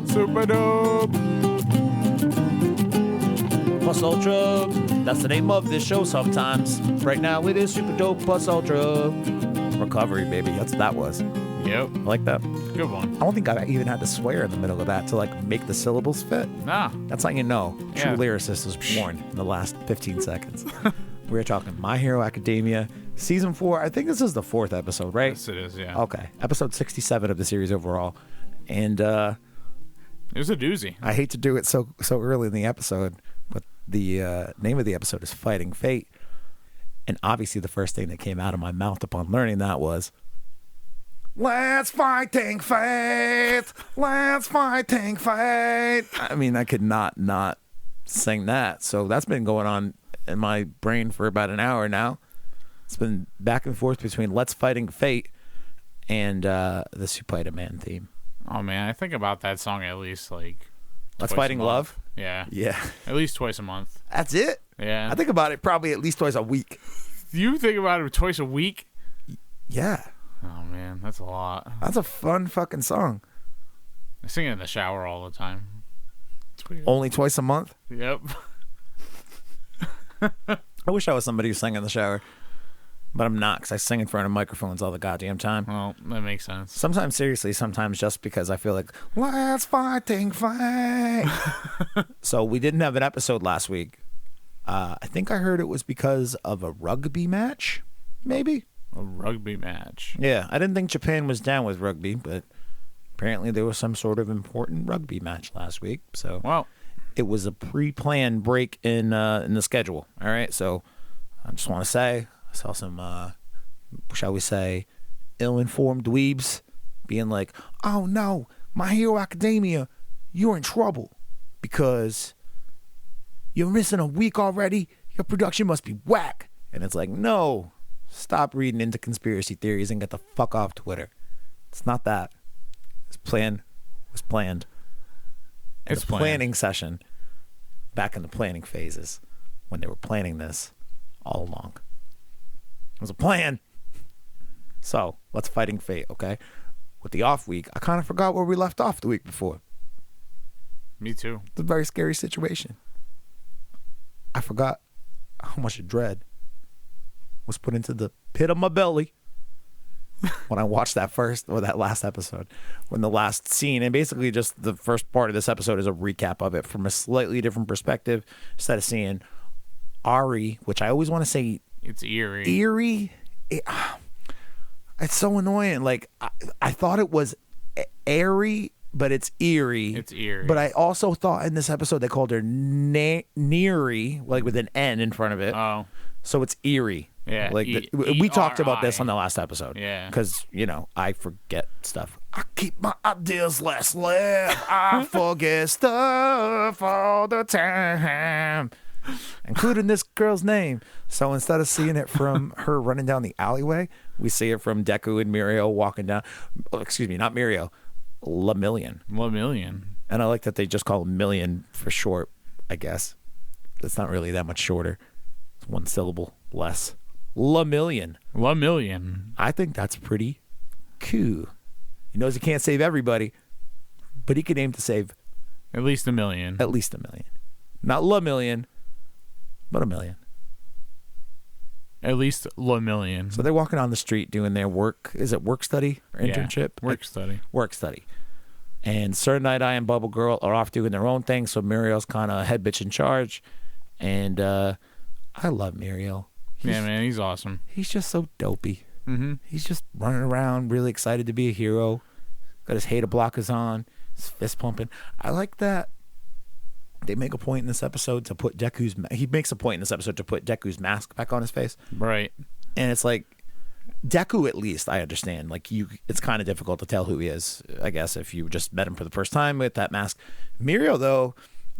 dope, super dope. Plus Ultra, that's the name of this show sometimes. Right now it is Super Dope Plus Ultra. Recovery, baby, that's what that was. Yep. I like that. Good one. I don't think I even had to swear in the middle of that to like make the syllables fit. Nah. That's how you know true Yeah. lyricist is born in the last 15 seconds. We're talking My Hero Academia, Season 4. I think this is the 4th episode, right? Yes, it is, yeah. Okay. Episode 67 of the series overall. And It was a doozy. I hate to do it so early in the episode, but the name of the episode is Fighting Fate. And obviously the first thing that came out of my mouth upon learning that was, let's fighting fate. Let's fighting fate. I mean, I could not sing that. So that's been going on in my brain for about an hour now. It's been back and forth between Let's Fighting Fate and the Spider-Man theme. Oh, man, I think about that song at least, like... Let's twice a Fighting month. Love? Yeah. Yeah. At least twice a month. That's it? Yeah. I think about it probably at least twice a week. You think about it twice a week? Yeah. Oh, man, that's a lot. That's a fun fucking song. I sing it in the shower all the time. It's weird. Only twice a month? Yep. I wish I was somebody who sang in the shower. But I'm not, because I sing in front of microphones all the goddamn time. Well, that makes sense. Sometimes seriously, sometimes just because I feel like, let's fighting fight. So we didn't have an episode last week. I think I heard it was because of a rugby match, maybe? A rugby match. Yeah, I didn't think Japan was down with rugby, but apparently there was some sort of important rugby match last week. So Well, it was a pre-planned break in the schedule. All right, so I just want to say I saw some, shall we say, ill-informed dweebs being like, "Oh no, My Hero Academia, you're in trouble because you're missing a week already. Your production must be whack." And it's like, no, stop reading into conspiracy theories and get the fuck off Twitter. It's not that. This plan was planned. In It's the planned. planning session, back in the planning phases, when they were planning this all along. It was a plan. So, let's fighting fate, okay? With the off week, I kind of forgot where we left off the week before. me too. It's a very scary situation. I forgot how much dread was put into the pit of my belly when I watched that last episode. When the last scene, and basically just the first part of this episode is a recap of it from a slightly different perspective. Instead of seeing Ari, which I always want to say It's eerie. eerie. It's so annoying. Like I thought it was airy, but it's eerie. It's eerie. But I also thought in this episode they called her Neary, like with an N in front of it. Oh, So it's eerie. Yeah, Like we talked about this E-R-I. on the last episode. Yeah. Because, I forget stuff. I keep my ideas less left. I forget stuff all the time. Including this girl's name. So instead of seeing it from her running down the alleyway, we see it from Deku and Mirio walking down. Oh, excuse me, not Mirio. Lemillion. Lemillion. And I like that they just call him Million for short, I guess. It's not really that much shorter. It's one syllable less. Lemillion. Lemillion. I think that's pretty cool. He knows he can't save everybody, but he can aim to save At least a million. at least 1 million. Not Lemillion, but 1 million. At least Lemillion. So they're walking on the street doing their work. Is it work study or Yeah, internship? work study. Work study. And Sir Night-Eye and Bubble Girl are off doing their own thing, so Muriel's kind of head bitch in charge. And I love Muriel. Yeah, man, he's awesome. He's just so dopey. Mm-hmm. He's just running around, really excited to be a hero. Got his hater blockers on, his fist pumping. I like that. They make a point in this episode to put he makes a point in this episode to put Deku's mask back on his face. Right. And it's like, Deku, at least, I understand. Like, it's kind of difficult to tell who he is, I guess, if you just met him for the first time with that mask. Mirio, though,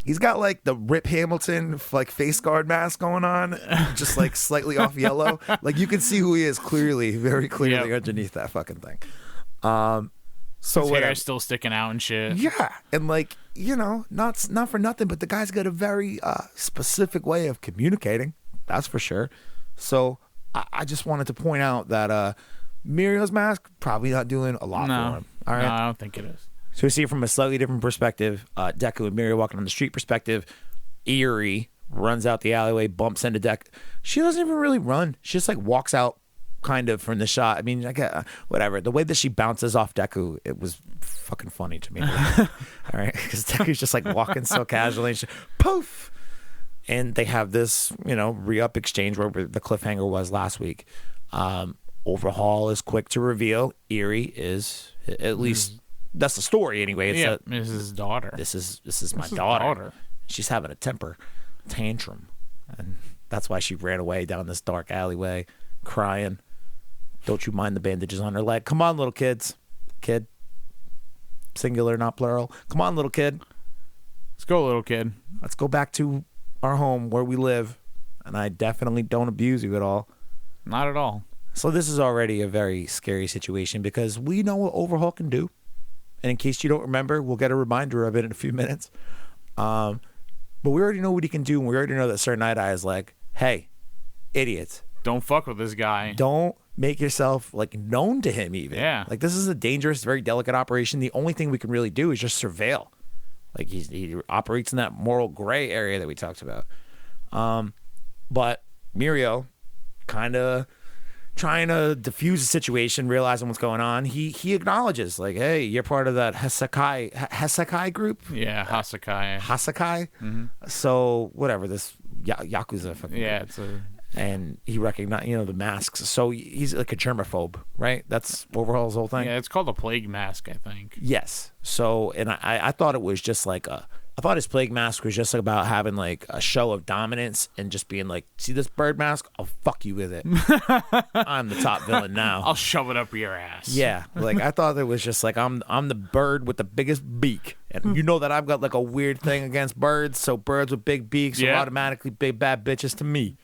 he's got, like, the Rip Hamilton, like, face guard mask going on, just, like, slightly off yellow. Like, you can see who he is clearly, very clearly underneath that fucking thing. So His whatever. hair's still sticking out and shit. Yeah, and like, not for nothing, but the guy's got a very specific way of communicating. That's for sure. So I just wanted to point out that Muriel's mask probably not doing a lot for him. All right, No, I don't think it is. So we see it from a slightly different perspective. Deku and Mirio walking on the street perspective. Eri runs out the alleyway, bumps into Deku. She doesn't even really run. She just like walks out kind of from the shot. I mean, whatever. The way that she bounces off Deku, it was fucking funny to me. All right. Because Deku's just like walking so casually. And she, poof. And they have this, re-up exchange where the cliffhanger was last week. Overhaul is quick to reveal Eri is, at least that's the story anyway. It's this is his daughter. This is my daughter. She's having a temper tantrum, and that's why she ran away down this dark alleyway crying. Don't you mind the bandages on her leg? Come on, little kid, singular, not plural. Come on, little kid. Let's go, little kid. Let's go back to our home where we live, and I definitely don't abuse you at all. Not at all. So this is already a very scary situation because we know what Overhaul can do. And in case you don't remember, we'll get a reminder of it in a few minutes. But we already know what he can do, and we already know that Sir Night-Eye is like, hey, idiots. Don't fuck with this guy. Don't make yourself like known to him even. Yeah. Like this is a dangerous, very delicate operation. The only thing we can really do is just surveil. Like he operates in that moral gray area that we talked about. But Mirio kind of trying to diffuse the situation, realizing what's going on. He acknowledges like, hey, you're part of that Hasakai group. Yeah, Hasakai. Mm-hmm. So whatever, this Yakuza fucking group. Yeah, it's a... And he recognized, the masks. So he's like a germaphobe, right? That's Overhaul's whole thing. Yeah, it's called a plague mask, I think. Yes. So, and I thought it was just like I thought his plague mask was just about having like a show of dominance and just being like, see this bird mask? I'll fuck you with it. I'm the top villain now. I'll shove it up your ass. Yeah. Like I thought it was just like, I'm the bird with the biggest beak. And you know that I've got like a weird thing against birds. So birds with big beaks are automatically big bad bitches to me.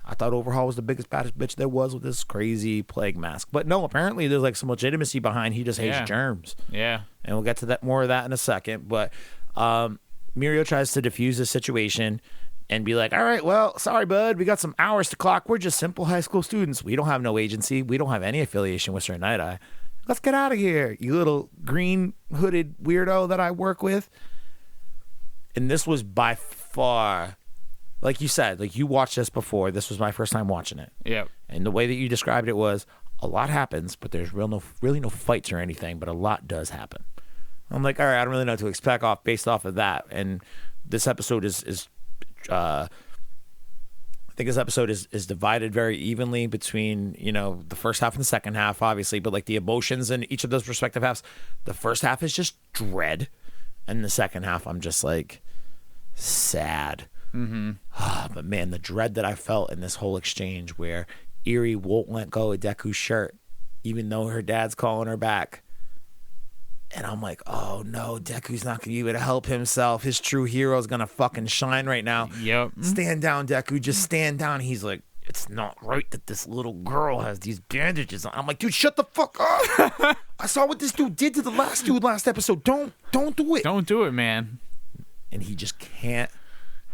I thought Overhaul was the biggest, baddest bitch there was with this crazy plague mask. But no, apparently there's like some legitimacy behind he just hates germs. Yeah. And we'll get to that more of that in a second. But Mirio tries to defuse the situation and be like, all right, well, sorry, bud. We got some hours to clock. We're just simple high school students. We don't have no agency. We don't have any affiliation with Sir Night-Eye. Let's get out of here, you little green hooded weirdo that I work with. And this was by far... Like you said, like you watched this before. This was my first time watching it. Yep. And the way that you described it was a lot happens, but there's really no fights or anything, but a lot does happen. I'm like, all right, I don't really know what to expect based off of that. And this episode is I think this episode is divided very evenly between, the first half and the second half, obviously, but like the emotions in each of those respective halves. The first half is just dread. And the second half, I'm just like sad. Mm-hmm. But man, the dread that I felt in this whole exchange where Eri won't let go of Deku's shirt, even though her dad's calling her back. And I'm like, oh no, Deku's not going to be able to help himself. His true hero's going to fucking shine right now. Yep. Stand down, Deku. Just stand down. He's like, it's not right that this little girl has these bandages on. I'm like, dude, shut the fuck up. I saw what this dude did to the last dude last episode. Don't do it. Don't do it, man. And he just can't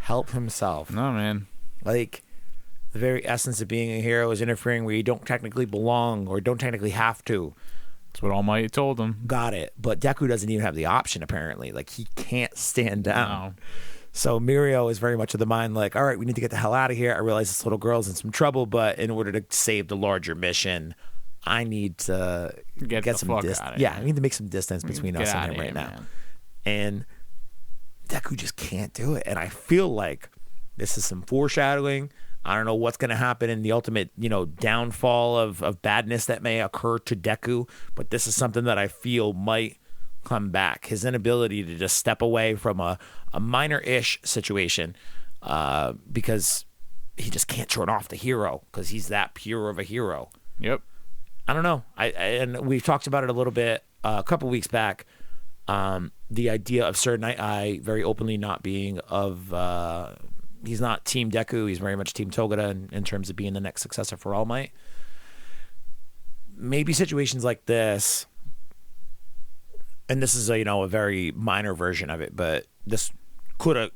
help himself. No, man. Like, the very essence of being a hero is interfering where you don't technically belong or don't technically have to. That's what All Might told him. Got it. But Deku doesn't even have the option, apparently. Like, he can't stand down. No. So Mirio is very much of the mind like, all right, we need to get the hell out of here. I realize this little girl's in some trouble, but in order to save the larger mission, I need to get some distance. Yeah, I need to make some distance between us and him right now. Man. And Deku just can't do it. And I feel like this is some foreshadowing. I don't know what's going to happen in the ultimate, downfall of badness that may occur to Deku, but this is something that I feel might come back. His inability to just step away from a minor-ish situation because he just can't turn off the hero because he's that pure of a hero. Yep. I don't know. And we've talked about it a little bit a couple weeks back. The idea of Sir Night-Eye very openly not being of... he's not Team Deku. He's very much Team Togata in terms of being the next successor for All Might. Maybe situations like this, and this is a very minor version of it, but this could have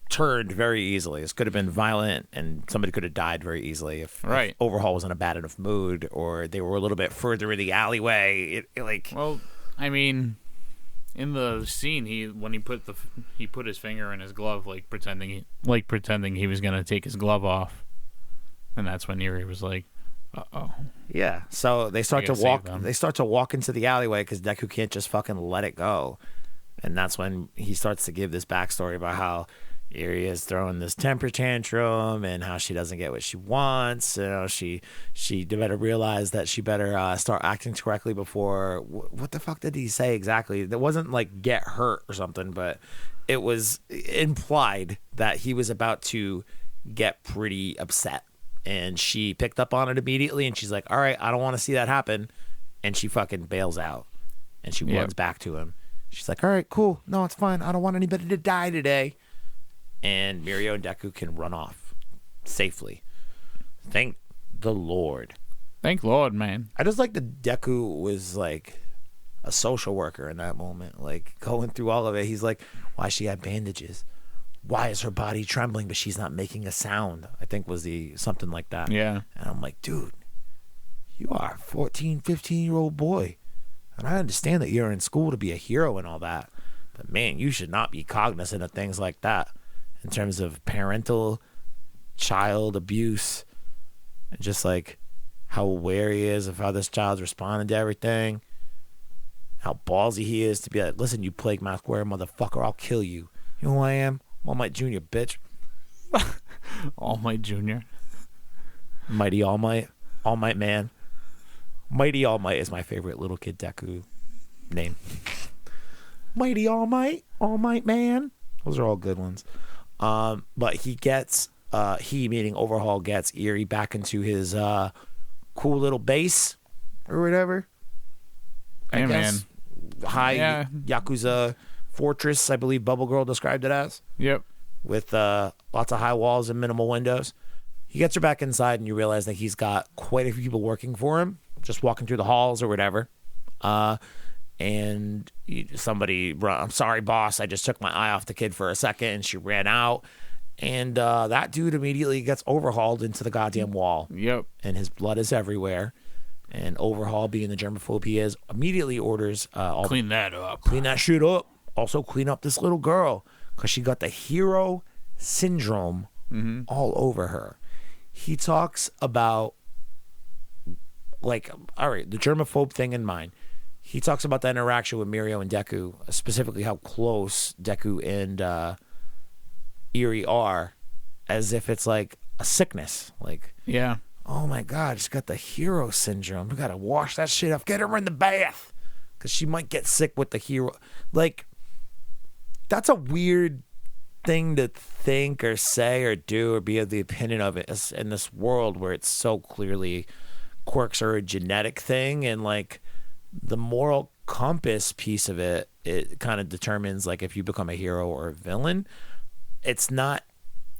turned very easily. This could have been violent, and somebody could have died very easily if Overhaul was in a bad enough mood, or they were a little bit further in the alleyway. Well, I mean, In the scene, when he put his finger in his glove, pretending he was gonna take his glove off, and that's when Yuri was like, "Uh oh." Yeah. So they start to gotta walk. save them. They start to walk into the alleyway because Deku can't just fucking let it go, and that's when he starts to give this backstory about how Yuri is throwing this temper tantrum and how she doesn't get what she wants. You know, she better realize that she better start acting correctly before. What the fuck did he say exactly? It wasn't like get hurt or something, but it was implied that he was about to get pretty upset. And she picked up on it immediately, and she's like, all right, I don't want to see that happen. And she fucking bails out, and she runs back to him. She's like, all right, cool. No, it's fine. I don't want anybody to die today. And Mirio and Deku can run off safely. Thank the Lord. Thank Lord, man. I just like that Deku was like a social worker in that moment, like going through all of it. He's like, why she had bandages? Why is her body trembling but she's not making a sound? I think was something like that. Yeah. And I'm like, dude, you are a 14, 15-year-old boy. And I understand that you're in school to be a hero and all that. But man, you should not be cognizant of things like that in terms of parental child abuse and just like how aware he is of how this child's responding to everything. How ballsy he is to be like, listen, you plague mask wearing motherfucker, I'll kill you. You know who I am? I'm All Might Jr., bitch. All Might Jr. Mighty All Might. All Might Man. Mighty All Might is my favorite little kid Deku name. Mighty All Might. All Might Man. Those are all good ones. But he gets, meaning Overhaul, gets Eerie back into his cool little base or whatever. I guess. High Yakuza fortress, I believe Bubble Girl described it as. Yep. With lots of high walls and minimal windows. He gets her back inside, and you realize that he's got quite a few people working for him, just walking through the halls or whatever. And I'm sorry, boss, I just took my eye off the kid for a second, and she ran out. And that dude immediately gets overhauled into the goddamn wall. Yep. And his blood is everywhere. And Overhaul, being the germaphobe he is, immediately orders clean that up. Clean that shit up. Also clean up this little girl because she got the hero syndrome all over her. He talks about, like, all right, the germaphobe thing in mind. He talks about the interaction with Mirio and Deku, specifically how close Deku and Eerie are, as if it's like a sickness. Like, Yeah. oh my God, she's got the hero syndrome. We got to wash that shit off. Get her in the bath because she might get sick with the hero. Like, that's a weird thing to think or say or do or be of the opinion of it in this world where it's so clearly quirks are a genetic thing, and like the moral compass piece of it kind of determines like if you become a hero or a villain. It's not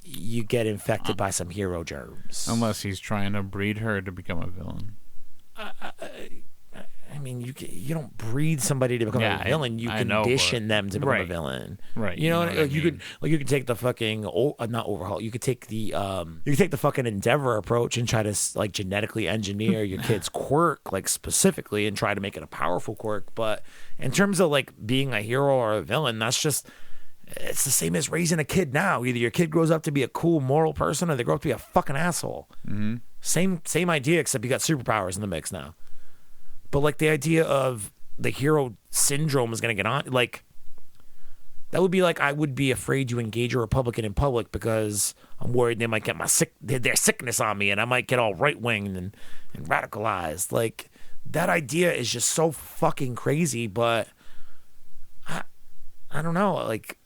you get infected by some hero germs. Unless he's trying to breed her to become a villain. I mean, you don't breed somebody to become a villain. You condition them to become a villain, right? You know, like you could take the fucking not Overhaul. You could take the fucking Endeavor approach and try to like genetically engineer your kid's quirk, like specifically, and try to make it a powerful quirk. But in terms of like being a hero or a villain, it's the same as raising a kid now. Either your kid grows up to be a cool moral person, or they grow up to be a fucking asshole. Mm-hmm. Same idea, except you got superpowers in the mix now. But like the idea of the hero syndrome is going to get on, like that would be like I would be afraid to engage a Republican in public because I'm worried they might get their sickness on me, and I might get all right winged and radicalized. Like that idea is just so fucking crazy. But I don't know. Like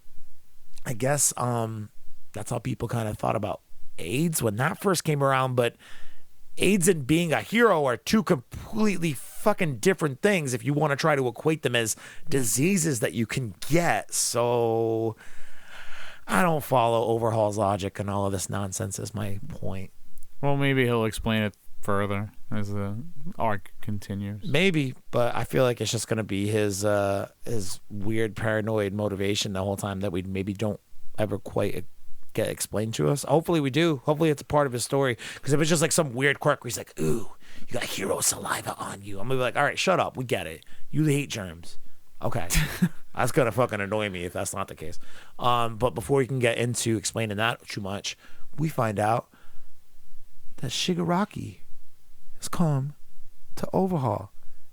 I guess that's how people kind of thought about AIDS when that first came around. But AIDS and being a hero are two completely fucking different things if you want to try to equate them as diseases that you can get. So I don't follow Overhaul's logic and all of this nonsense is my point. Well, maybe he'll explain it further as the arc continues. Maybe, but I feel like it's just going to be his weird paranoid motivation the whole time that we maybe don't ever quite get explained to us. Hopefully we do. Hopefully it's a part of his story. Because if it's just like some weird quirk where he's like, ooh, you got hero saliva on you, I'm gonna be like, all right, shut up. We get it. You hate germs. Okay. That's gonna fucking annoy me if that's not the case. But before we can get into explaining that too much, we find out that Shigaraki has come to Overhaul,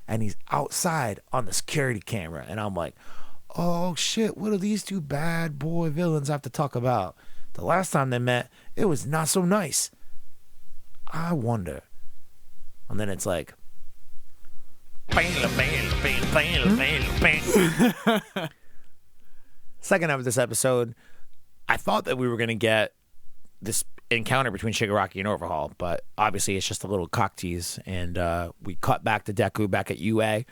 and he's outside on the security camera, and I'm like, oh shit, what do these two bad boy villains have to talk about? The last time they met, it was not so nice. I wonder. And then it's like, second half of this episode, I thought that we were going to get this encounter between Shigaraki and Overhaul, but obviously it's just a little cock tease, and we cut back to Deku back at UA.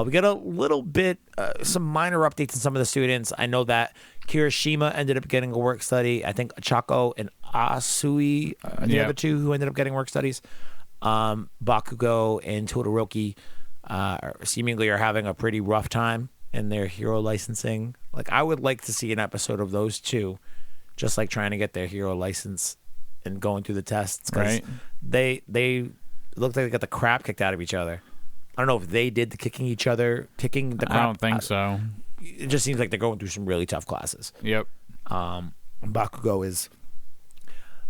We get a little bit, some minor updates in some of the students. I know that Kirishima ended up getting a work study. I think Achako and Asui are the other two who ended up getting work studies. Bakugo and Todoroki seemingly are having a pretty rough time in their hero licensing. Like, I would like to see an episode of those two just like trying to get their hero license and going through the tests, because they looked like they got the crap kicked out of each other. I don't know if they did the kicking the crap. I don't think so. It just seems like they're going through some really tough classes. Yep. Bakugo is,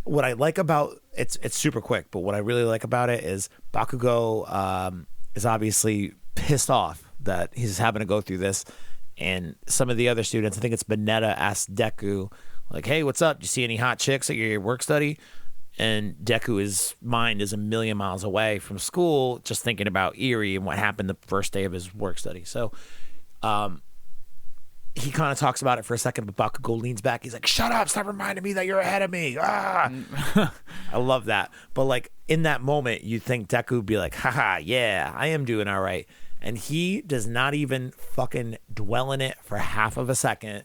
what I like about it's super quick, but what I really like about it is Bakugo is obviously pissed off that he's having to go through this, and some of the other students, I think it's Benetta, asked Deku, like, hey, what's up? Do you see any hot chicks at your work study? And Deku's mind is a million miles away from school, just thinking about Eri and what happened the first day of his work study. So he kind of talks about it for a second, but Bakugo leans back. He's like, shut up, stop reminding me that you're ahead of me. Ah. I love that. But like in that moment, you think Deku would be like, haha, yeah, I am doing all right. And he does not even fucking dwell in it for half of a second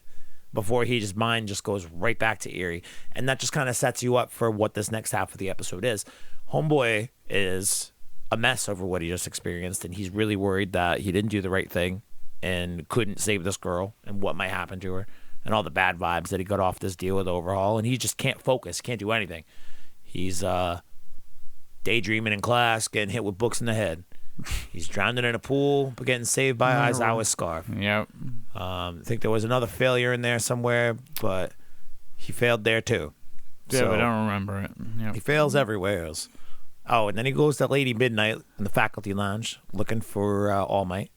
before his mind just goes right back to Eri. And that just kind of sets you up for what this next half of the episode is. Homeboy is a mess over what he just experienced, and he's really worried that he didn't do the right thing and couldn't save this girl and what might happen to her and all the bad vibes that he got off this deal with Overhaul. And he just can't focus, can't do anything. He's daydreaming in class, getting hit with books in the head. He's drowning in a pool, but getting saved by Aizawa's scarf. Yep. I think there was another failure in there somewhere, but he failed there too. Yeah, but I don't remember it. Yep. He fails everywhere else. Oh, and then he goes to Lady Midnight in the faculty lounge looking for All Might.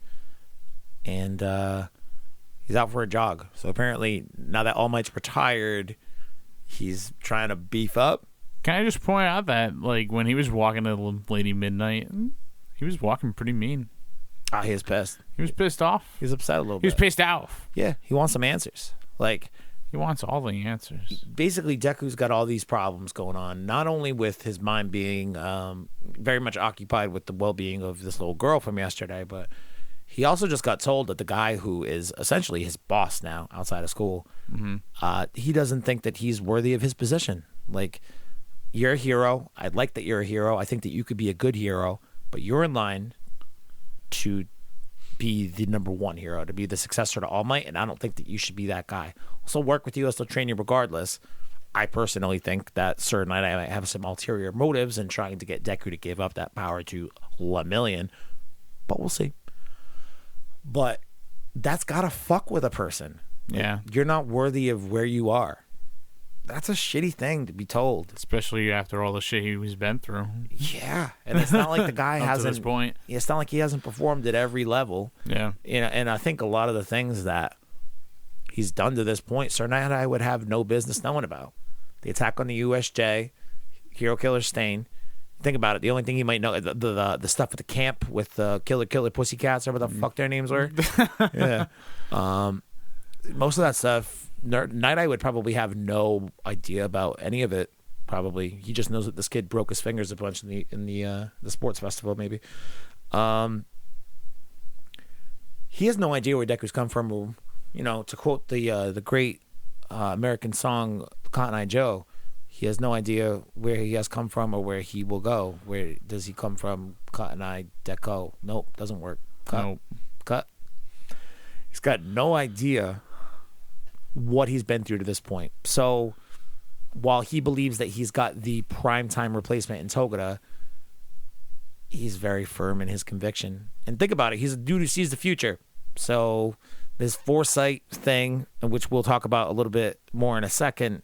And he's out for a jog. So apparently, now that All Might's retired, he's trying to beef up. Can I just point out that, like, when he was walking to Lady Midnight, he was walking pretty mean. Ah, he was pissed. He was pissed off. He's upset a little bit. He was pissed off. Yeah, he wants some answers. Like, he wants all the answers. Basically, Deku's got all these problems going on, not only with his mind being very much occupied with the well-being of this little girl from yesterday, but he also just got told that the guy who is essentially his boss now outside of school, he doesn't think that he's worthy of his position. Like, you're a hero. I like that you're a hero. I think that you could be a good hero, but you're in line to be the number one hero, to be the successor to All Might, and I don't think that you should be that guy. I'll still work with you. I'll still train you regardless. I personally think that Sir Night Eye might have some ulterior motives in trying to get Deku to give up that power to Lemillion, but we'll see. But that's gotta fuck with a person. Yeah. You're not worthy of where you are. That's a shitty thing to be told, especially after all the shit he's been through. Yeah, and it's not like the guy hasn't. To this point. It's not like he hasn't performed at every level. Yeah, you know, and I think a lot of the things that he's done to this point, Sir Night Eye would have no business knowing about. The attack on the USJ, Hero Killer Stain. Think about it. The only thing he might know, the stuff at the camp with the Killer Pussycats, whatever the fuck their names were. Yeah, most of that stuff. Night Eye would probably have no idea about any of it. Probably he just knows that this kid broke his fingers a bunch in the sports festival. Maybe he has no idea where Deku's come from. Or, you know, to quote the great American song Cotton Eye Joe, he has no idea where he has come from or where he will go. Where does he come from? Cotton Eye Deco? Nope, doesn't work. Cut. He's got no idea what he's been through to this point. So while he believes that he's got the primetime replacement in Togata, he's very firm in his conviction. And think about it, he's a dude who sees the future. So this foresight thing, which we'll talk about a little bit more in a second.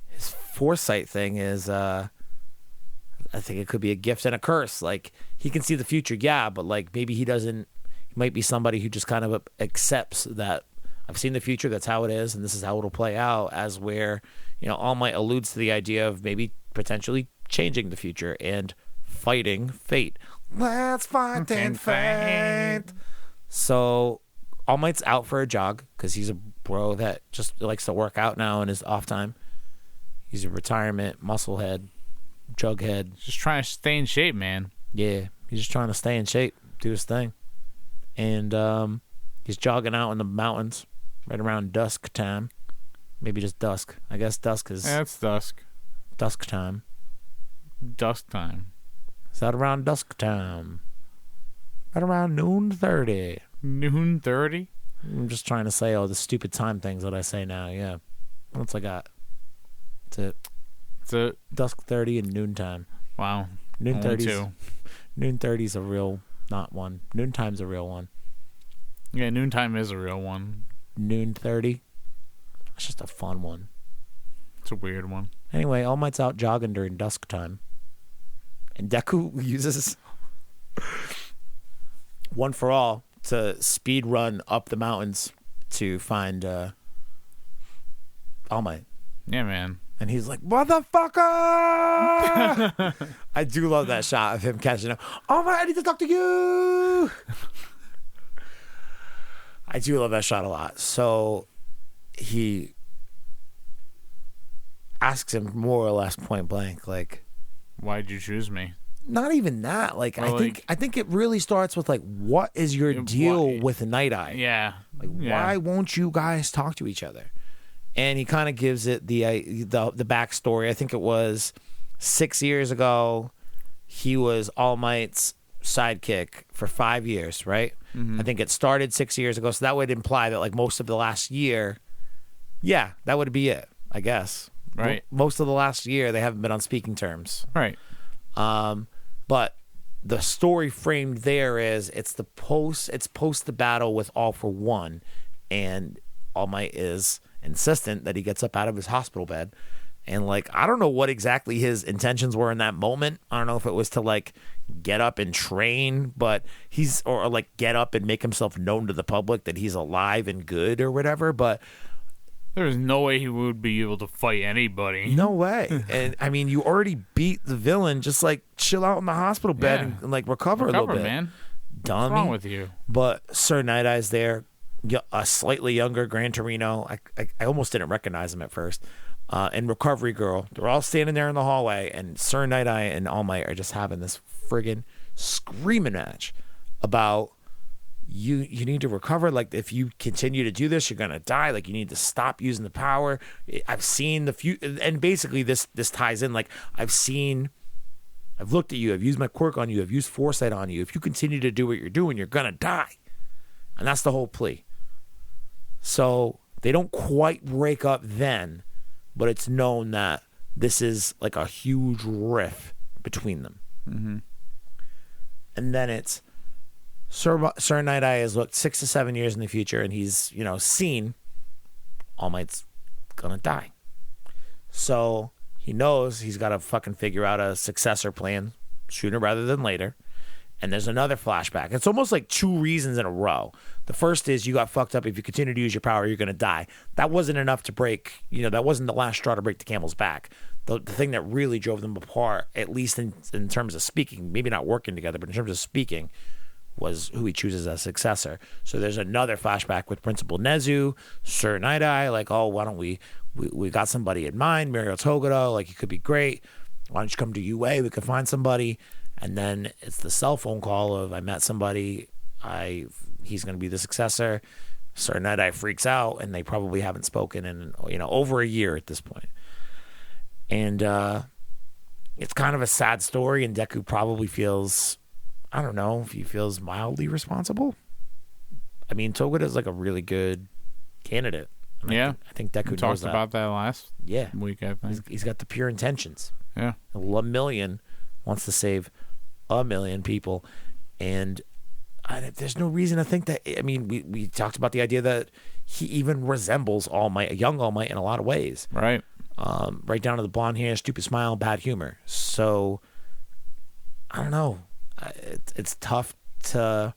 His foresight thing is, I think it could be a gift and a curse. Like, he can see the future, yeah, but like maybe he doesn't. He might be somebody who just kind of accepts that I've seen the future. That's how it is, and this is how it'll play out. As where, All Might alludes to the idea of maybe potentially changing the future and fighting fate. Let's fight and fate. So All Might's out for a jog because he's a bro that just likes to work out now in his off time. He's a retirement musclehead, jughead. Just trying to stay in shape, man. Yeah, he's just trying to stay in shape, do his thing. And he's jogging out in the mountains right around dusk time. Maybe just dusk. I guess dusk is... Yeah, it's dusk. Dusk time. Dusk time. Is that around dusk time? Right around noon 30. Noon 30? I'm just trying to say all the stupid time things that I say now, yeah. What else I got? That's it. It's a... Dusk 30 and noontime. Wow. Noon Only 30's, two. Noon 30's a real, not one. Noontime's a real one. Yeah, noontime is a real one. Noon 30. It's just a fun one. It's a weird one. Anyway, All Might's out jogging during dusk time. And Deku uses One for All to speed run up the mountains to find All Might. Yeah, man. And he's like, motherfucker! I do love that shot of him catching him. All Might, I need to talk to you! I do love that shot a lot. So he asks him more or less point blank, like, why'd you choose me? not even that. Like, Or I think it really starts with like, what is your deal with Night Eye? Yeah. Like, why won't you guys talk to each other? And he kind of gives it the backstory. I think it was 6 years ago. He was All Might's sidekick for 5 years, right? Mm-hmm. I think it started 6 years ago, so that would imply that like most of the last year, yeah, that would be it, I guess. Right. Most of the last year, they haven't been on speaking terms. Right. But the story framed there is it's post the battle with All for One, and All Might is insistent that he gets up out of his hospital bed. And like, I don't know what exactly his intentions were in that moment. I don't know if it was to like get up and train, but or like get up and make himself known to the public that he's alive and good or whatever. But there's no way he would be able to fight anybody. no way. And I mean, you already beat the villain. Just like chill out in the hospital bed and like recover a little bit, man. Dummy. What's wrong with you? But Sir Night Eye's there, a slightly younger Gran Torino. I almost didn't recognize him at first. And Recovery Girl. They're all standing there in the hallway, and Sir Night Eye and All Might are just having this friggin' screaming match about you need to recover. Like, if you continue to do this, you're gonna die. Like, you need to stop using the power. I've seen the few, and basically this ties in. Like, I've looked at you. I've used my quirk on you. I've used foresight on you. If you continue to do what you're doing, you're gonna die. And that's the whole plea. So they don't quite break up then, but it's known that this is like a huge rift between them. Mm-hmm. And then it's Sir Night Eye has looked 6 to 7 years in the future, and he's, seen All Might's gonna die. So he knows he's got to fucking figure out a successor plan sooner rather than later. And there's another flashback. It's almost like 2 reasons in a row. The first is you got fucked up. If you continue to use your power, you're going to die. That wasn't enough to break, that wasn't the last straw to break the camel's back. The thing that really drove them apart, at least in terms of speaking, maybe not working together, but in terms of speaking, was who he chooses as successor. So there's another flashback with Principal Nezu, Sir Night Eye, like, oh, why don't we got somebody in mind, Mirio Toguro, like, he could be great. Why don't you come to UA? We could find somebody. And then it's the cell phone call of, I met somebody, he's going to be the successor. Sir Night Eye freaks out, and they probably haven't spoken in, over a year at this point. And it's kind of a sad story, and Deku probably feels, I don't know if he feels mildly responsible. I mean, Togura's like a really good candidate. And yeah. I think Deku knows talked that. about that last week, I think. He's got the pure intentions. Yeah. 1 million wants to save 1 million people, and there's no reason to think that. I mean, we talked about the idea that he even resembles All Might, a young All Might, in a lot of ways. Right. Right down to the blonde hair, stupid smile, bad humor. So I don't know. It's tough to.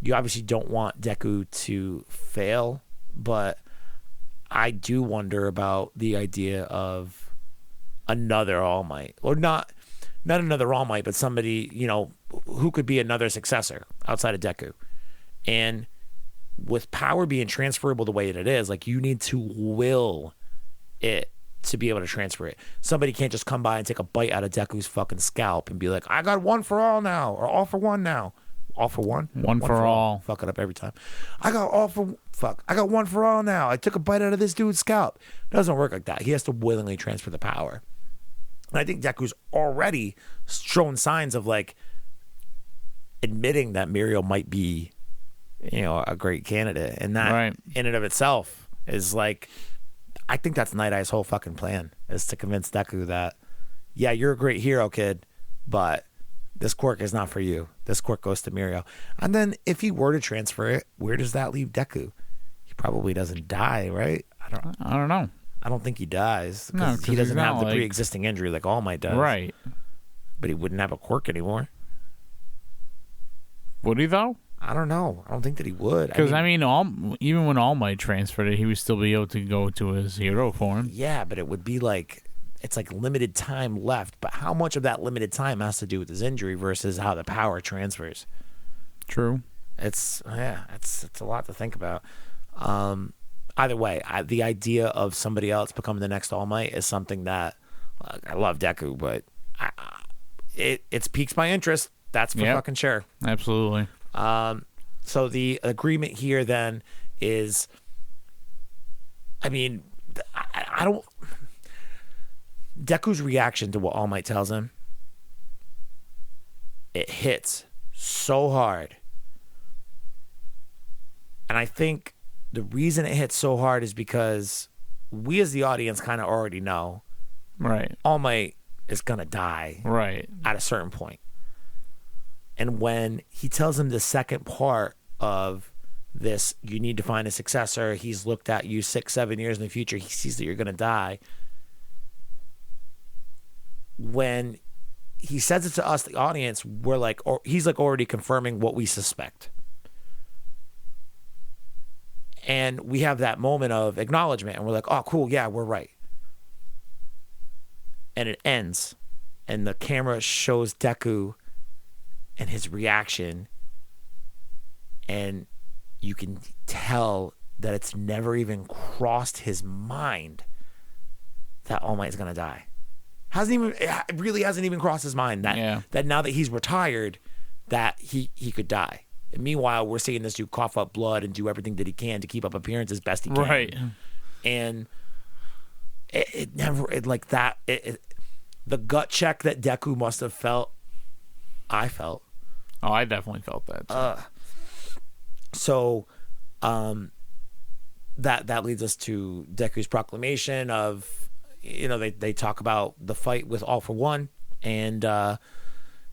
You obviously don't want Deku to fail, but I do wonder about the idea of another All Might, or not another All Might, but somebody, who could be another successor outside of Deku. And with power being transferable the way that it is, like, you need to will it to be able to transfer it. Somebody can't just come by and take a bite out of Deku's fucking scalp and be like, I got one for all now, or all for one now. All for one? One for all. Fuck it up every time. I got one for all now. I took a bite out of this dude's scalp. It doesn't work like that. He has to willingly transfer the power. And I think Deku's already shown signs of, like, admitting that Muriel might be, a great candidate. And that in and of itself is like, I think that's Night Eye's whole fucking plan, is to convince Deku that, yeah, you're a great hero, kid, but this quirk is not for you. This quirk goes to Muriel. And then if he were to transfer it, where does that leave Deku? He probably doesn't die, right? I don't know. I don't think he dies, No, because he doesn't have the pre-existing injury like All Might does. Right. But he wouldn't have a quirk anymore. Would he, though? I don't know. I don't think that he would. Because, even when All Might transferred it, he would still be able to go to his hero form. Yeah, but it would be like, it's like limited time left. But how much of that limited time has to do with his injury versus how the power transfers? True. It's a lot to think about. Either way, the idea of somebody else becoming the next All Might is something that I love Deku, but it's piques my interest. That's for fucking sure. Absolutely. So the agreement here then is, I mean, I don't. Deku's reaction to what All Might tells him, it hits so hard. And I think the reason it hits so hard is because we as the audience kind of already know, right, All Might is going to die, right, at a certain point. And when he tells him the second part of this, you need to find a successor, he's looked at you 6-7 years in the future, he sees that you're going to die. When he says it to us, the audience, we're like, or he's like already confirming what we suspect. And we have that moment of acknowledgement, and we're like, oh, cool, yeah, we're right. And it ends, and the camera shows Deku and his reaction, and you can tell that it's never even crossed his mind that All Might is going to die. It really hasn't even crossed his mind that now that he's retired, that he could die. And meanwhile, we're seeing this dude cough up blood and do everything that he can to keep up appearances best he can. Right. And the gut check that Deku must have felt, I felt. Oh, I definitely felt that too. So that leads us to Deku's proclamation of, they talk about the fight with All for One, and at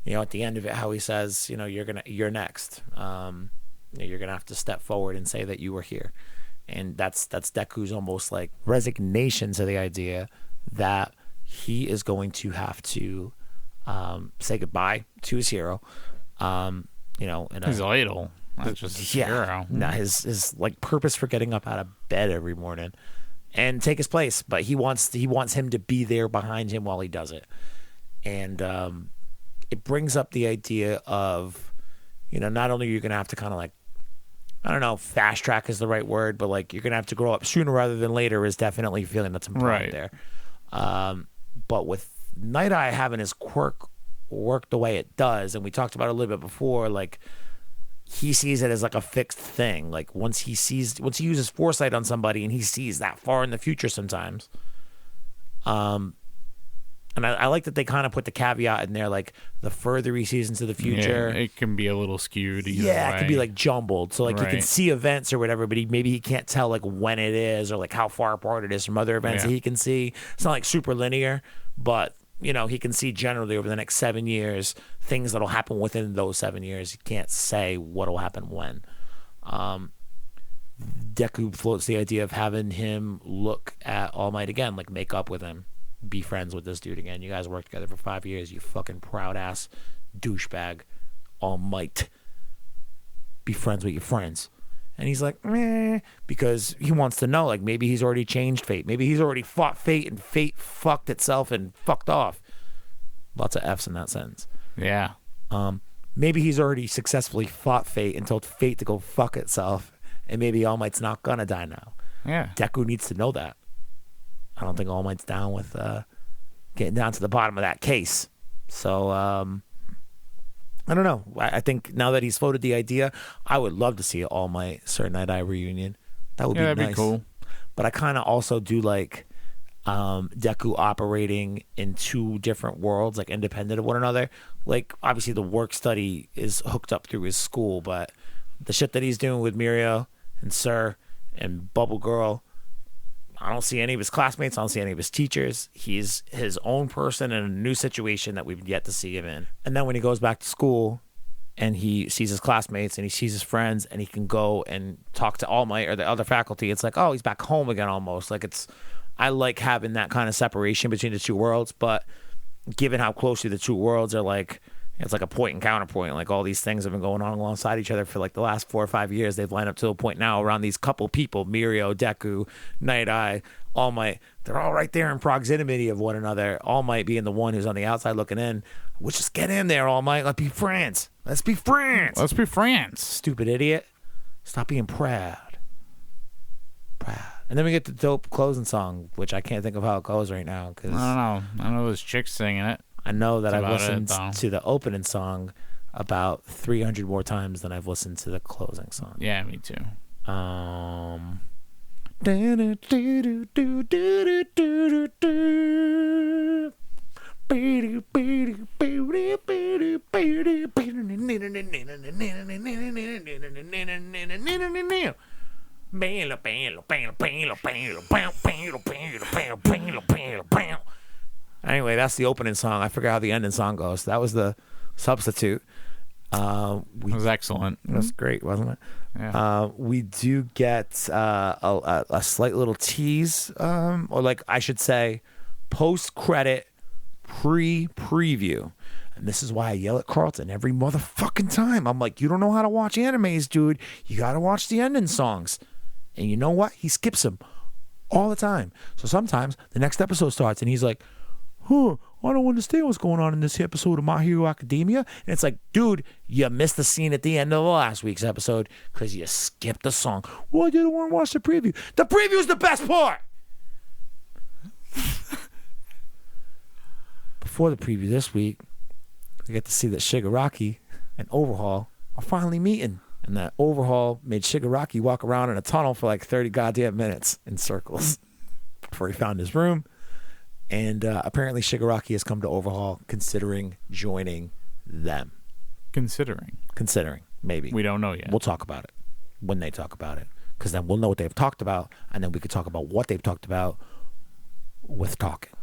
the end of it, how he says, you're next. You're gonna have to step forward and say that you were here. And that's Deku's almost like resignation to the idea that he is going to have to say goodbye to his hero. His idol, not just his hero. Not his like purpose for getting up out of bed every morning and take his place. But he wants him to be there behind him while he does it. And it brings up the idea of, not only are you going to have to kind of like, I don't know, fast track is the right word, but like you're going to have to grow up sooner rather than later is definitely a feeling that's implied there. But with Night Eye having his quirk work the way it does, and we talked about it a little bit before, like he sees it as like a fixed thing. Like once he uses foresight on somebody and he sees that far in the future sometimes. And I like that they kind of put the caveat in there, like the further he sees into the future, it can be a little skewed. Either way. It can be like jumbled. So like you can see events or whatever, but maybe he can't tell like when it is or like how far apart it is from other events that he can see. It's not like super linear, but he can see generally over the next 7 years things that'll happen within those 7 years. He can't say what'll happen when. Deku floats the idea of having him look at All Might again, like make up with him, be friends with this dude again. You guys worked together for 5 years. You fucking proud ass douchebag. All Might. Be friends with your friends. And he's like, meh, because he wants to know, like, maybe he's already changed fate. Maybe he's already fought fate and fate fucked itself and fucked off. Lots of F's in that sentence. Yeah. Maybe he's already successfully fought fate and told fate to go fuck itself. And maybe All Might's not gonna die now. Yeah. Deku needs to know that. I don't think All Might's down with getting down to the bottom of that case. So, I don't know. I think now that he's floated the idea, I would love to see an All Might Sir Night Eye reunion. That would be nice. That'd be cool. But I kind of also do like Deku operating in two different worlds, like independent of one another. Like, obviously the work study is hooked up through his school, but the shit that he's doing with Mirio and Sir and Bubble Girl, I don't see any of his classmates. I don't see any of his teachers. He's his own person in a new situation that we've yet to see him in. And then when he goes back to school and he sees his classmates and he sees his friends and he can go and talk to All Might or the other faculty, it's like, oh, he's back home again almost. Like, I like having that kind of separation between the two worlds, but given how closely the two worlds are, like, it's like a point and counterpoint. Like, all these things have been going on alongside each other for like the last 4 or 5 years. They've lined up to a point now around these couple people, Mirio, Deku, Night Eye, All Might. They're all right there in proximity of one another. All Might being the one who's on the outside looking in. We'll just get in there, All Might. Let's be friends. Let's be friends. Let's be friends. Stupid idiot. Stop being proud. Proud. And then we get the dope closing song, which I can't think of how it goes right now. Cause I don't know. I know there's chicks singing it. I know that That's I've about listened it, to the opening song about 300 more times than I've listened to the closing song. Yeah, me too. Anyway, that's the opening song. I forgot how the ending song goes. That was the substitute. It was excellent. It was great, wasn't it? Yeah. We do get a slight little tease, or like I should say, post-credit preview. And this is why I yell at Carlton every motherfucking time. I'm like, you don't know how to watch animes, dude. You got to watch the ending songs. And you know what? He skips them all the time. So sometimes the next episode starts and he's like, I don't understand what's going on in this episode of My Hero Academia. And it's like, dude, you missed the scene at the end of last week's episode because you skipped the song. Well, I didn't want to watch the preview. The preview is the best part. Before the preview this week, we get to see that Shigaraki and Overhaul are finally meeting. And that Overhaul made Shigaraki walk around in a tunnel for like 30 goddamn minutes in circles before he found his room. And apparently Shigaraki has come to Overhaul considering joining them. Considering, maybe. We don't know yet. We'll talk about it when they talk about it. Because then we'll know what they've talked about. And then we could talk about what they've talked about with talking.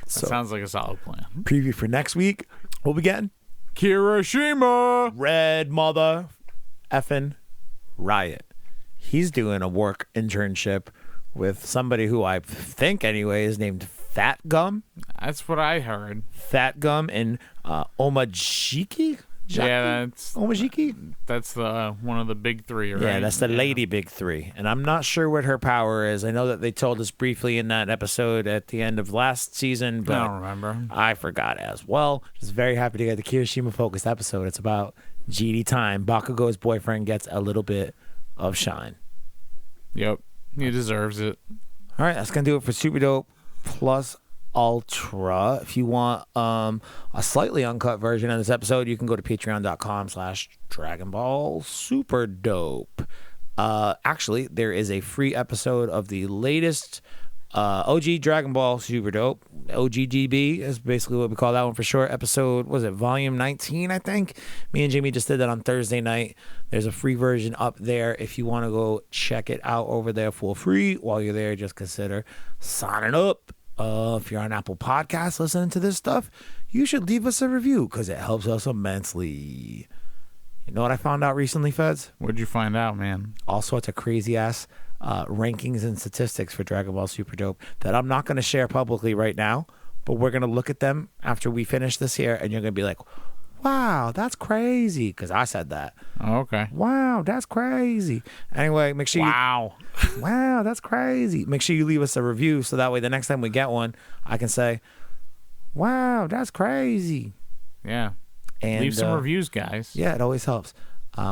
So, sounds like a solid plan. Preview for next week. What we getting? Kirishima. Red mother effing riot. He's doing a work internship with somebody who I think anyway is named Fat Gum. That's what I heard. Fat Gum and Omajiki? Yeah, that's Omajiki? That's the one of the big three, right? Yeah, that's the lady big three. And I'm not sure what her power is. I know that they told us briefly in that episode at the end of last season, but I don't remember. I forgot as well. Just very happy to get the Kirishima focused episode. It's about GD time. Bakugo's boyfriend gets a little bit of shine. Yep. He deserves it. All right, that's going to do it for Super Dope Plus Ultra. If you want a slightly uncut version of this episode, you can go to patreon.com/Dragon Ball Super Dope. Actually, there is a free episode of the latest OG Dragon Ball Super Dope. OGDB is basically what we call that one for short. Episode, was it volume 19, I think? Me and Jimmy just did that on Thursday night. There's a free version up there. If you want to go check it out over there for free, while you're there, just consider signing up. if you're on Apple Podcasts listening to this stuff, you should leave us a review because it helps us immensely. You know what I found out recently, Feds? What'd you find out, man? All sorts of crazy ass rankings and statistics for Dragon Ball Super Dope that I'm not going to share publicly right now, but we're going to look at them after we finish this here, and you're going to be like, wow, that's crazy, because I said that. Oh, okay. Wow, that's crazy. Anyway, make sure Wow. wow, that's crazy. Make sure you leave us a review so that way the next time we get one, I can say, wow, that's crazy. Yeah. And Leave some reviews, guys. Yeah, it always helps.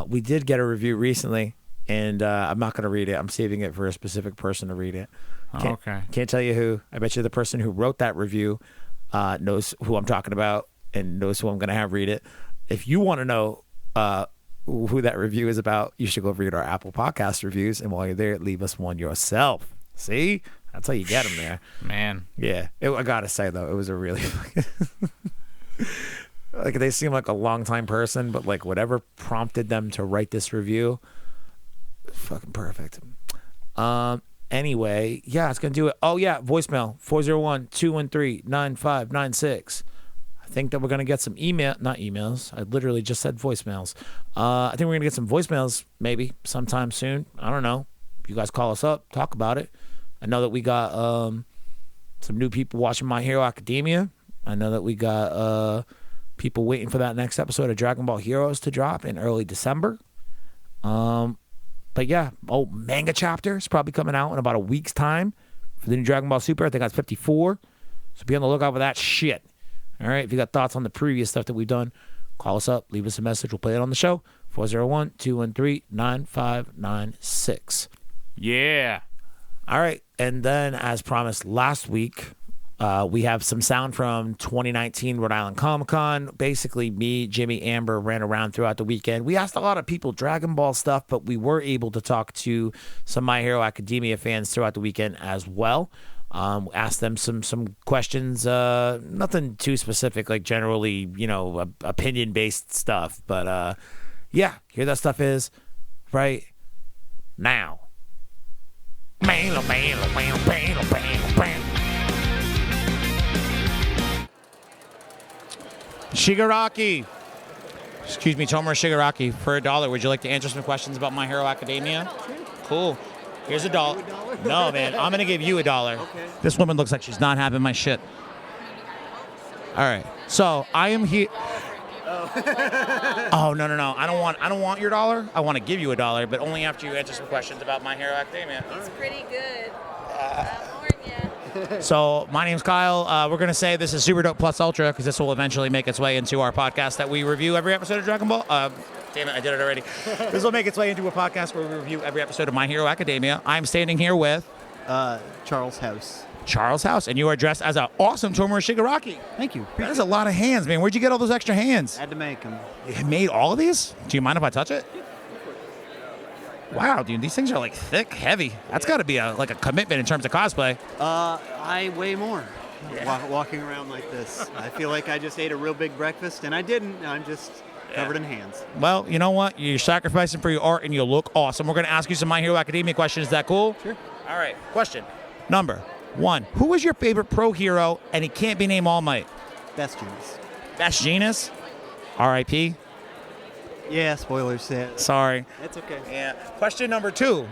We did get a review recently, and I'm not going to read it. I'm saving it for a specific person to read it. Okay. Can't tell you who. I bet you the person who wrote that review knows who I'm talking about and knows who I'm going to have read it. If you want to know who that review is about, you should go read our Apple Podcast reviews, and while you're there, leave us one yourself. See? That's how you get them there. Man. Yeah. I got to say, though, it was a really... like, they seem like a long-time person, but, like, whatever prompted them to write this review, fucking perfect. Anyway, yeah, it's going to do it. Oh, yeah, voicemail, 401-213-9596. I think that we're going to get some not emails. I literally just said voicemails. I think we're going to get some voicemails maybe sometime soon. I don't know. If you guys call us up, talk about it. I know that we got some new people watching My Hero Academia. I know that we got people waiting for that next episode of Dragon Ball Heroes to drop in early December. But yeah, manga chapter is probably coming out in about a week's time for the new Dragon Ball Super. I think that's 54. So be on the lookout for that shit. All right, if you got thoughts on the previous stuff that we've done, call us up, leave us a message. We'll play it on the show. 401-213-9596. Yeah. All right, and then as promised last week, we have some sound from 2019 Rhode Island Comic-Con. Basically, me, Jimmy, Amber ran around throughout the weekend. We asked a lot of people Dragon Ball stuff, but we were able to talk to some My Hero Academia fans throughout the weekend as well. Asked them some questions, nothing too specific, like generally, opinion-based stuff. But, yeah, here that stuff is right now. Shigaraki. Excuse me, Tomer Shigaraki. For $1, would you like to answer some questions about My Hero Academia? Cool. Here's $1. No, man, I'm going to give you $1. Okay. This woman looks like she's not having my shit. All right. So, I am here. Oh, no. I don't want your $1. I want to give you $1, but only after you answer some questions about My Hero Academia. It's pretty good. I'll warn you. So, my name's Kyle. We're going to say this is Super Dope Plus Ultra because this will eventually make its way into our podcast that we review every episode of Dragon Ball. Damn it, I did it already. This will make its way into a podcast where we review every episode of My Hero Academia. I'm standing here with Charles House. Charles House, and you are dressed as an awesome Tomoe Shigaraki. Thank you. That is a lot of hands, man. Where'd you get all those extra hands? Had to make them. You made all of these? Do you mind if I touch it? Wow, dude, these things are like thick, heavy. That's got to be a commitment in terms of cosplay. I weigh more. Yeah. Walking around like this. I feel like I just ate a real big breakfast, and I didn't. I'm just covered in hands. Well, you know what? You're sacrificing for your art, and you look awesome. We're going to ask you some My Hero Academia questions. Is that cool? Sure. All right. Question number 1. Who is your favorite pro hero, and he can't be named All Might? Best Genius. Best Genius? R.I.P.? Yeah, spoilers. Yeah. Sorry. It's okay. Yeah. Question number 2.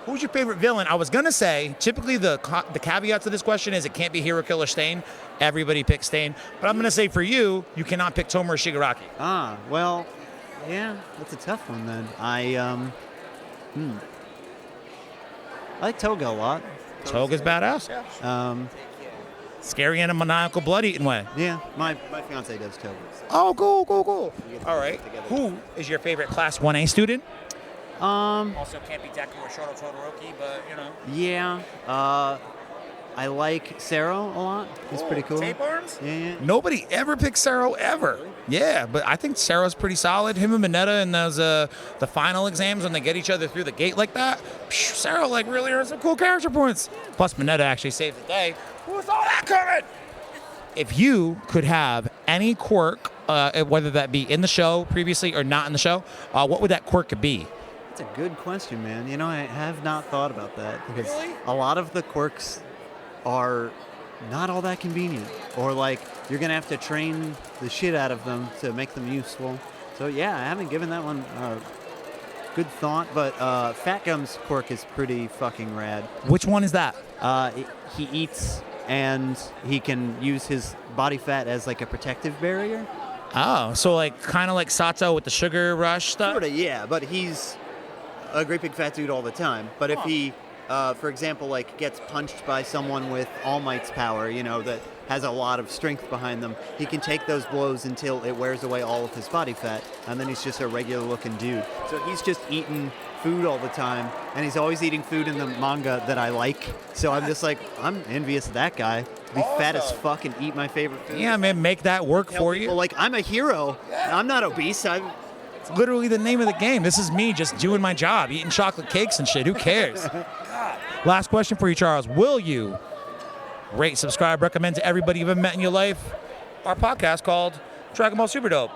Who's your favorite villain? I was going to say, typically the caveat to this question is it can't be Hero Killer Stain. Everybody picks Stain. But I'm going to say for you cannot pick Tomoe Shigaraki. Well, yeah, that's a tough one then. I like Toga a lot. Toga's badass. Scary in a maniacal, blood-eating way. Yeah, my fiance does Toga. Oh, cool. All right. Who is your favorite Class 1A student? Also can't be Deku or Shoto Todoroki, but, Yeah. I like Sero a lot. He's pretty cool. Tape arms? Yeah. Nobody ever picked Sero ever. Yeah, but I think Sero's pretty solid. Him and Mineta in those the final exams when they get each other through the gate like that. Sero really earns some cool character points. Plus Mineta actually saved the day. Who saw that coming? If you could have any quirk, whether that be in the show previously or not in the show, what would that quirk be? That's a good question, man. I have not thought about that because Really? a lot of the quirks are not all that convenient. Or like you're going to have to train the shit out of them to make them useful. So yeah, I haven't given that one good thought, but Fat Gum's quirk is pretty fucking rad. Which one is that? He eats and he can use his body fat as like a protective barrier. Oh, so like kind of like Sato with the sugar rush stuff? Sort of, yeah, but he's a great big fat dude all the time. But if he, for example, like gets punched by someone with All Might's power, you know, that has a lot of strength behind them, he can take those blows until it wears away all of his body fat, and then he's just a regular looking dude. So he's just eating food all the time, and he's always eating food in the manga that I like. So I'm just like, I'm envious of that guy. Be fat as fuck and eat my favorite food. Yeah, man, make that work Tell for people, you. like, I'm a hero. I'm not obese. It's literally the name of the game. This is me just doing my job, eating chocolate cakes and shit. Who cares? Last question for you, Charles. Will you rate, subscribe, recommend to everybody you've ever met in your life our podcast called Dragon Ball Super Dope?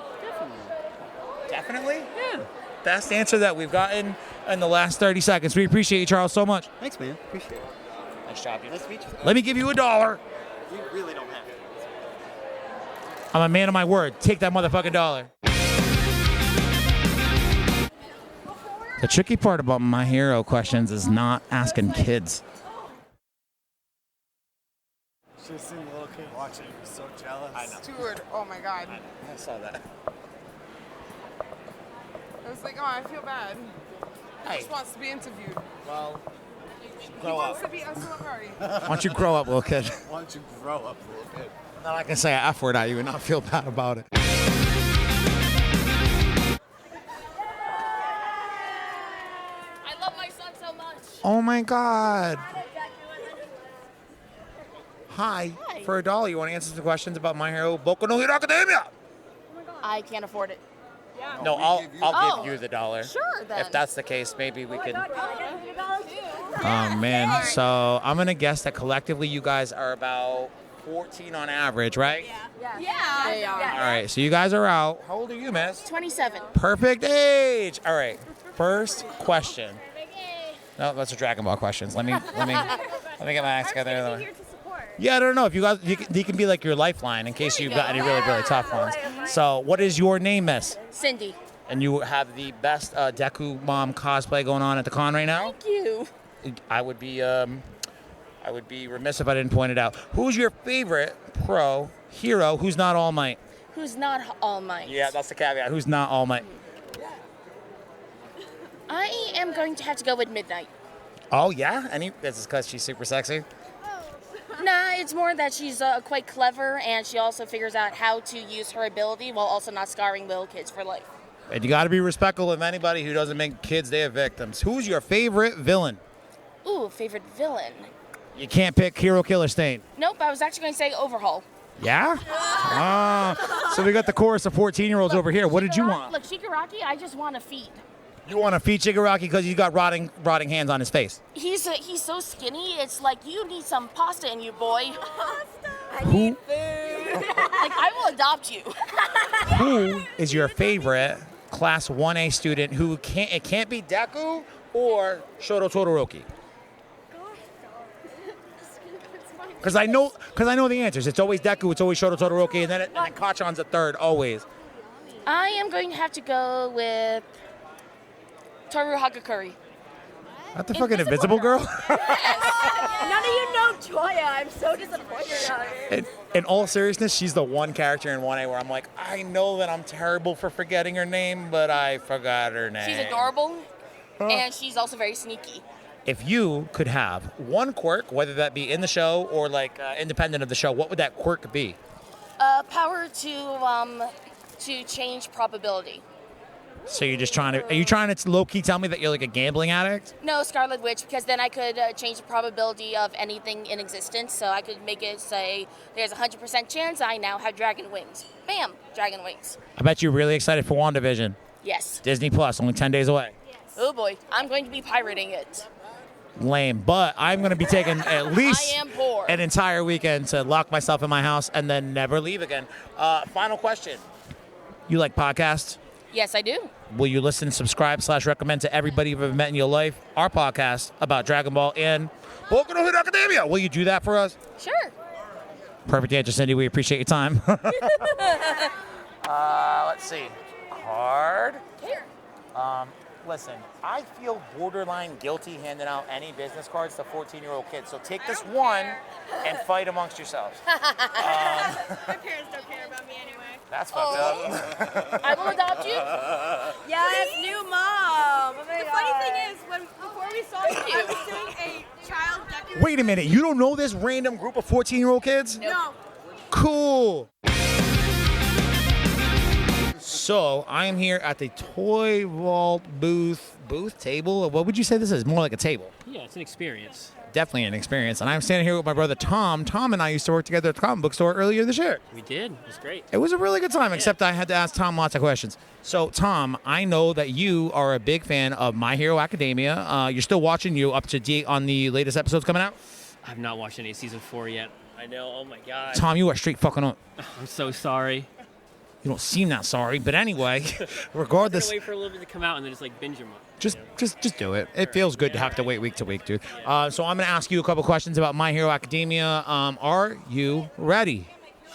Definitely? Yeah. Best answer that we've gotten in the last 30 seconds. We appreciate you, Charles, so much. Thanks, man. Appreciate it. Nice job, dude. Nice to meet you. Let me give you $1. You really don't have to. I'm a man of my word. Take that motherfucking $1. The tricky part about My Hero questions is not asking kids. Should have seen the little kid watching. He was so jealous. I know. Steward, oh my god. I saw that. I was like, oh, I feel bad. He Hey, just wants to be interviewed. well, He grow wants up. to be a celebrity. Why don't you grow up, little kid? Why don't you grow up, little kid? Now I can say an F word at you and not feel bad about it. I love my son so much. Oh my God. Hi. For $1, you want to answer some questions about My Hero Boku no Hero Academia? I can't afford it. No, I'll give Oh. you the $1. Sure, then. If that's the case, maybe we can. $1 Oh man. So I'm gonna guess that collectively you guys are about 14 on average, right? Yeah. They are. All right. So you guys are out. How old are you, miss? 27. Perfect age. All right. First question. No, that's a Dragon Ball questions. Let me get my act together. Yeah, I don't know if you can be like your lifeline in case you've got any really tough ones. So, what is your name, miss? Cindy. And you have the best Deku Mom cosplay going on at the con right now. Thank you. I would be remiss if I didn't point it out. Who's your favorite pro hero who's not All Might? Who's not All Might? Yeah, that's the caveat. Who's not All Might? I am going to have to go with Midnight. Oh yeah, this is because she's super sexy. Nah, it's more that she's quite clever, and she also figures out how to use her ability while also not scarring little kids for life. And you got to be respectful of anybody who doesn't make kids their victims. Who's your favorite villain? Ooh, favorite villain. You can't pick Hero Killer Stain. Nope, I was actually going to say Overhaul. Yeah? So we got the chorus of 14-year-olds over here. What did you want? Look, Shigaraki, I just want to feed. You want to feed Shigaraki because he's got rotting hands on his face. He's so skinny, it's like you need some pasta in you, boy. Who, Like, I will adopt you. who is your favorite Class 1A student who it can't be Deku or Shoto Todoroki? Because I know the answers. It's always Deku, it's always Shoto Todoroki, and then Kachan's a third, always. I am going to have to go with Toru Hagakure. Not the fucking Invisible Girl? None of you know Joya. I'm so disappointed. In all seriousness, she's the one character in 1A where I'm like, I know that I'm terrible for forgetting her name, but I forgot her name. She's adorable, and she's also very sneaky. If you could have one quirk, whether that be in the show or like independent of the show, what would that quirk be? Power to change probability. So you're just are you trying to low-key tell me that you're like a gambling addict? No, Scarlet Witch, because then I could change the probability of anything in existence. So I could make it say there's a 100% chance I now have dragon wings. Bam, dragon wings. I bet you're really excited for WandaVision. Yes. Disney Plus, only 10 days away. Oh boy, I'm going to be pirating it. Lame, but I'm going to be taking at least I am poor. an entire weekend to lock myself in my house and then never leave again. Final question. You like podcasts? Yes, I do. Will you listen, subscribe, /recommend to everybody you've ever met in your life our podcast about Dragon Ball and Boku no Hero Academia? Will you do that for us? Sure. Perfect answer, Cindy. We appreciate your time. Let's see. Card. Listen, I feel borderline guilty handing out any business cards to 14-year-old kids. So take this one and fight amongst yourselves. My parents don't care about me anyway. That's fucked up. I will adopt you. Yes, new mom. Oh my The God. funny thing is, before we saw you, I was doing a child decoration. Wait a minute. You don't know this random group of 14-year-old kids? No. Cool. So I am here at the Toy Vault booth table. What would you say this is? More like a table. Yeah, it's an experience. Definitely an experience. And I'm standing here with my brother Tom. Tom and I used to work together at the comic book store earlier this year. We did. It was great. It was a really good time, except I had to ask Tom lots of questions. So, Tom, I know that you are a big fan of My Hero Academia. You're still watching. You up to date on the latest episodes coming out? I've not watched any of season 4 yet. I know. Oh my God. Tom, you are straight fucking up. I'm so sorry. You don't seem that sorry, but anyway, I'm regardless, gonna wait for a little bit to come out and then just like binge them. just do it. It feels good to have to wait week to week, dude. So I'm gonna ask you a couple questions about My Hero Academia. Are you ready?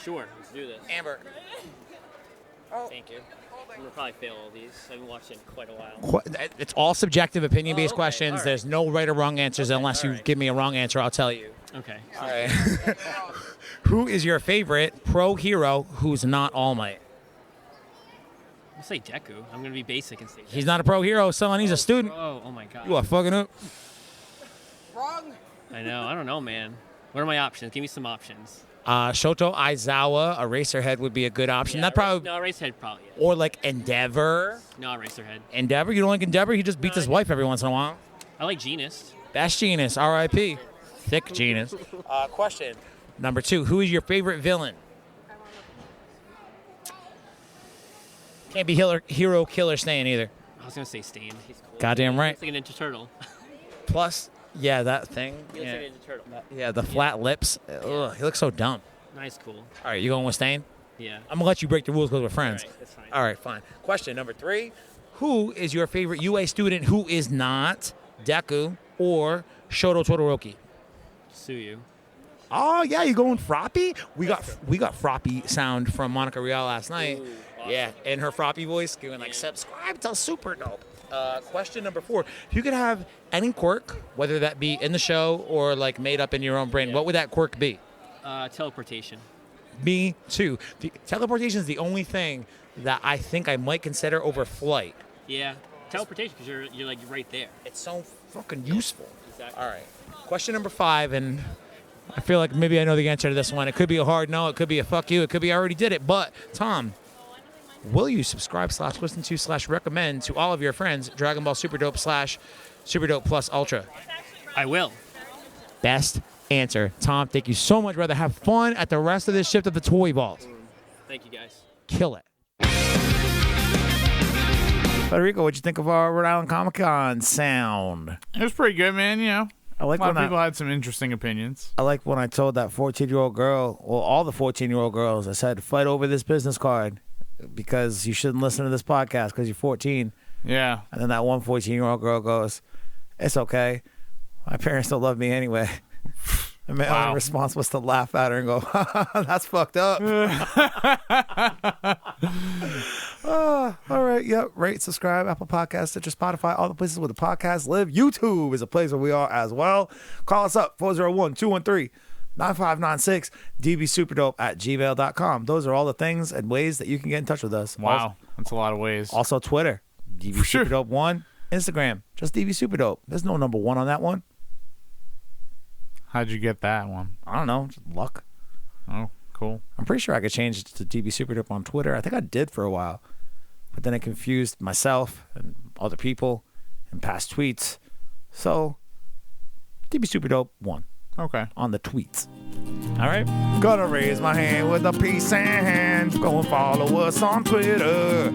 Sure, let's do this. Amber. Thank you. I'm gonna probably fail all these. I haven't watched it in quite a while. It's all subjective, opinion-based Oh, okay. questions. All right. There's no right or wrong answers unless you give me a wrong answer. I'll tell you. Okay. All right. Who is your favorite pro hero who's not All Might? I'll say Deku. I'm gonna be basic and say Deku. He's not a pro hero, son. He's a student. Oh my God. You are fucking up. Wrong. I know. I don't know, man. What are my options? Give me some options. Shoto Aizawa, Eraserhead would be a good option. That probably, No, Eraserhead probably. Yeah. or like Endeavor. No, Eraserhead. Endeavor, you don't like Endeavor? He just beats his wife every once in a while. I like Genus. That's Genus, R.I.P. Thick Genus. Question number 2: who is your favorite villain? Can't be hero killer Stain either. I was gonna say Stain. He's cool. Goddamn He right. looks like an Ninja Turtle. Plus, yeah, that thing. He looks Yeah, like a Ninja Turtle. yeah, the flat lips. Ugh, he looks so dumb. Nice, cool. All right, you going with Stain? Yeah. I'm gonna let you break the rules because we're friends. All right, that's fine. All right, fine. Question number 3: who is your favorite UA student who is not Deku or Shoto Todoroki? Suyu. Oh yeah, you going Froppy? We got Froppy sound from Monica Rial last night. Ooh, awesome. Yeah, in her Froppy voice, going like subscribe to Super Dope. Question number 4: if you could have any quirk, whether that be in the show or like made up in your own brain, what would that quirk be? Teleportation. Me too. Teleportation is the only thing that I think I might consider over flight. Yeah. Teleportation because you're like right there. It's so fucking useful. Exactly. All right. Question number 5, and I feel like maybe I know the answer to this one. It could be a hard no. It could be a fuck you. It could be I already did it. But, Tom, will you subscribe / listen to / recommend to all of your friends Dragon Ball Super Dope / Super Dope Plus Ultra? I will. Best answer. Tom, thank you so much, brother. Have fun at the rest of this shift at the Toy Vault. Thank you, guys. Kill it. Federico, what'd you think of our Rhode Island Comic Con sound? It was pretty good, man. You know, I like a lot of when people had some interesting opinions. I like when I told that 14-year-old girl, well, all the 14-year-old girls, I said, fight over this business card because you shouldn't listen to this podcast because you're 14. Yeah. And then that one 14-year-old girl goes, it's okay. My parents don't love me anyway. And my only response was to laugh at her and go, that's fucked up. All right, yep. Rate, subscribe, Apple Podcasts, Stitcher, Spotify, all the places where the podcasts live. YouTube is a place where we are as well. Call us up, 401-213-9596, dbsuperdope@gmail.com. Those are all the things and ways that you can get in touch with us. Wow. That's a lot of ways. Also Twitter, dbsuperdope1, Instagram, just dbsuperdope. There's no number 1 on that one. How'd you get that one? I don't know, just luck. Oh, cool. I'm pretty sure I could change it to DB Superdope on Twitter. I think I did for a while. But then it confused myself and other people and past tweets. So, DB Superdope 1 Okay. on the tweets. All right? Gonna raise my hand with a peace hand. Go and follow us on Twitter.